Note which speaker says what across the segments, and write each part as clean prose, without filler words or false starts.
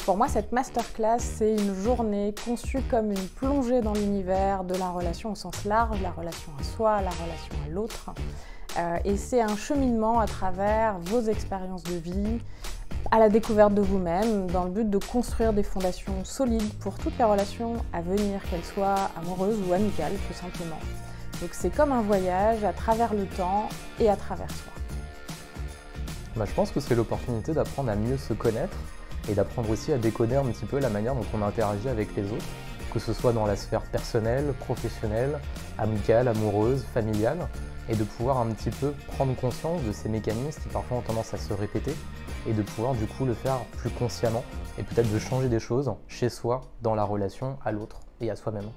Speaker 1: Pour moi, cette masterclass, c'est une journée conçue comme une plongée dans l'univers de la relation au sens large, la relation à soi, la relation à l'autre. Et c'est un cheminement à travers vos expériences de vie, à la découverte de vous-même, dans le but de construire des fondations solides pour toutes les relations à venir, qu'elles soient amoureuses ou amicales, tout simplement. Donc c'est comme un voyage à travers le temps et à travers soi.
Speaker 2: Je pense que c'est l'opportunité d'apprendre à mieux se connaître et d'apprendre aussi à décoder un petit peu la manière dont on interagit avec les autres, que ce soit dans la sphère personnelle, professionnelle, amicale, amoureuse, familiale, et de pouvoir un petit peu prendre conscience de ces mécanismes qui parfois ont tendance à se répéter et de pouvoir du coup le faire plus consciemment et peut-être de changer des choses chez soi, dans la relation à l'autre et à soi-même.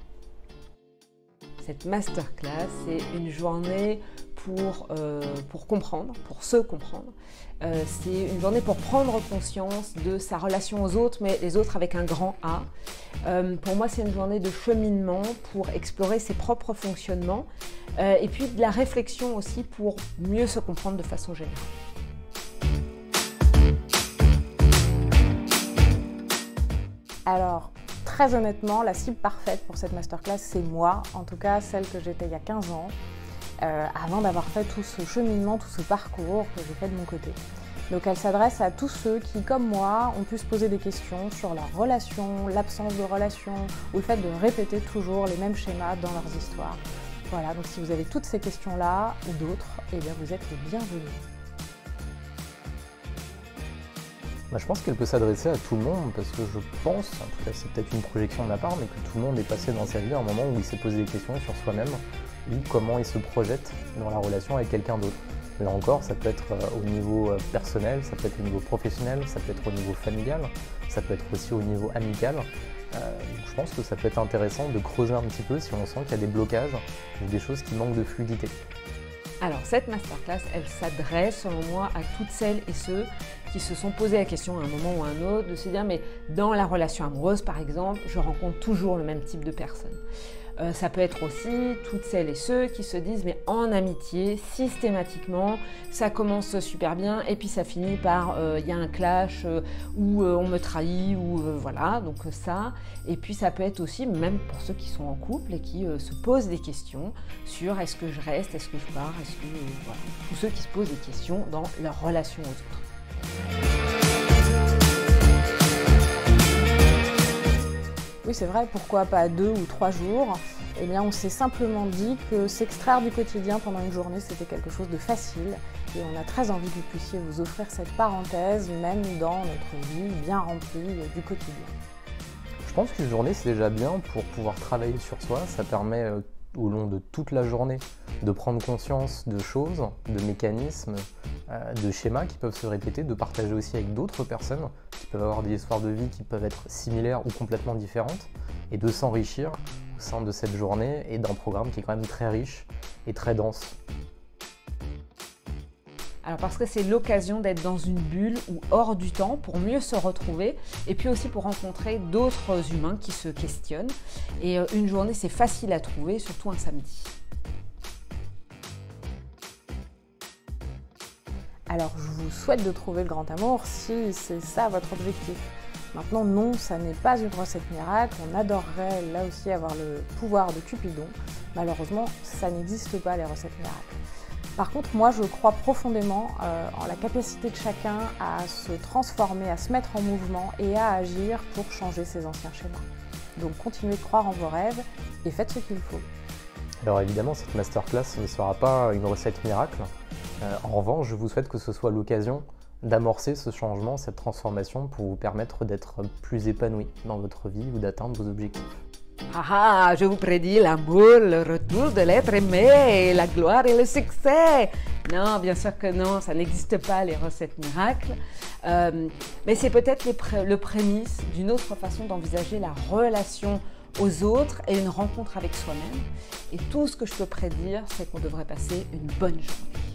Speaker 3: Cette masterclass, c'est une journée pour comprendre, pour se comprendre. C'est une journée pour prendre conscience de sa relation aux autres, mais les autres avec un grand A. Pour moi, c'est une journée de cheminement pour explorer ses propres fonctionnements et puis de la réflexion aussi pour mieux se comprendre de façon générale.
Speaker 1: Alors, très honnêtement, la cible parfaite pour cette masterclass, c'est moi, en tout cas celle que j'étais il y a 15 ans, avant d'avoir fait tout ce cheminement, tout ce parcours que j'ai fait de mon côté. Donc elle s'adresse à tous ceux qui, comme moi, ont pu se poser des questions sur la relation, l'absence de relation, ou le fait de répéter toujours les mêmes schémas dans leurs histoires. Voilà, donc si vous avez toutes ces questions-là, ou d'autres, eh bien vous êtes les bienvenus.
Speaker 2: Je pense qu'elle peut s'adresser à tout le monde parce que je pense, en tout cas c'est peut-être une projection de ma part, mais que tout le monde est passé dans sa vie à un moment où il s'est posé des questions sur soi-même ou comment il se projette dans la relation avec quelqu'un d'autre. Là encore, ça peut être au niveau personnel, ça peut être au niveau professionnel, ça peut être au niveau familial, ça peut être aussi au niveau amical. Je pense que ça peut être intéressant de creuser un petit peu si on sent qu'il y a des blocages ou des choses qui manquent de fluidité.
Speaker 3: Alors cette masterclass, elle s'adresse selon moi à toutes celles et ceux qui se sont posé la question à un moment ou à un autre de se dire mais dans la relation amoureuse par exemple, je rencontre toujours le même type de personne. Ça peut être aussi toutes celles et ceux qui se disent mais en amitié, systématiquement, ça commence super bien et puis ça finit par il y a un clash ou on me trahit ou voilà, donc ça. Et puis ça peut être aussi, même pour ceux qui sont en couple et qui se posent des questions sur est-ce que je reste, est-ce que je pars, est-ce que voilà, tous ceux qui se posent des questions dans leur relation aux autres.
Speaker 1: Oui, c'est vrai, pourquoi pas 2 ou 3 jours? Eh bien, on s'est simplement dit que s'extraire du quotidien pendant une journée, c'était quelque chose de facile. Et on a très envie que vous puissiez vous offrir cette parenthèse, même dans notre vie bien remplie du quotidien.
Speaker 2: Je pense qu'une journée, c'est déjà bien pour pouvoir travailler sur soi. Ça permet au long de toute la journée de prendre conscience de choses, de mécanismes, de schémas qui peuvent se répéter, de partager aussi avec d'autres personnes qui peuvent avoir des histoires de vie qui peuvent être similaires ou complètement différentes et de s'enrichir au sein de cette journée et d'un programme qui est quand même très riche et très dense.
Speaker 3: Alors parce que c'est l'occasion d'être dans une bulle ou hors du temps pour mieux se retrouver et puis aussi pour rencontrer d'autres humains qui se questionnent. Et une journée, c'est facile à trouver, surtout un samedi.
Speaker 1: Alors je vous souhaite de trouver le grand amour si c'est ça votre objectif. Maintenant non, ça n'est pas une recette miracle, on adorerait là aussi avoir le pouvoir de Cupidon. Malheureusement, ça n'existe pas les recettes miracles. Par contre, moi je crois profondément en la capacité de chacun à se transformer, à se mettre en mouvement et à agir pour changer ses anciens schémas. Donc continuez de croire en vos rêves et faites ce qu'il faut.
Speaker 2: Alors évidemment, cette masterclass ne sera pas une recette miracle. En revanche, je vous souhaite que ce soit l'occasion d'amorcer ce changement, cette transformation pour vous permettre d'être plus épanoui dans votre vie ou d'atteindre vos objectifs.
Speaker 3: Ah, je vous prédis l'amour, le retour de l'être aimé, la gloire et le succès. Non, bien sûr que non, ça n'existe pas les recettes miracles. Mais c'est peut-être le prémisse d'une autre façon d'envisager la relation aux autres et une rencontre avec soi-même. Et tout ce que je peux prédire, c'est qu'on devrait passer une bonne journée.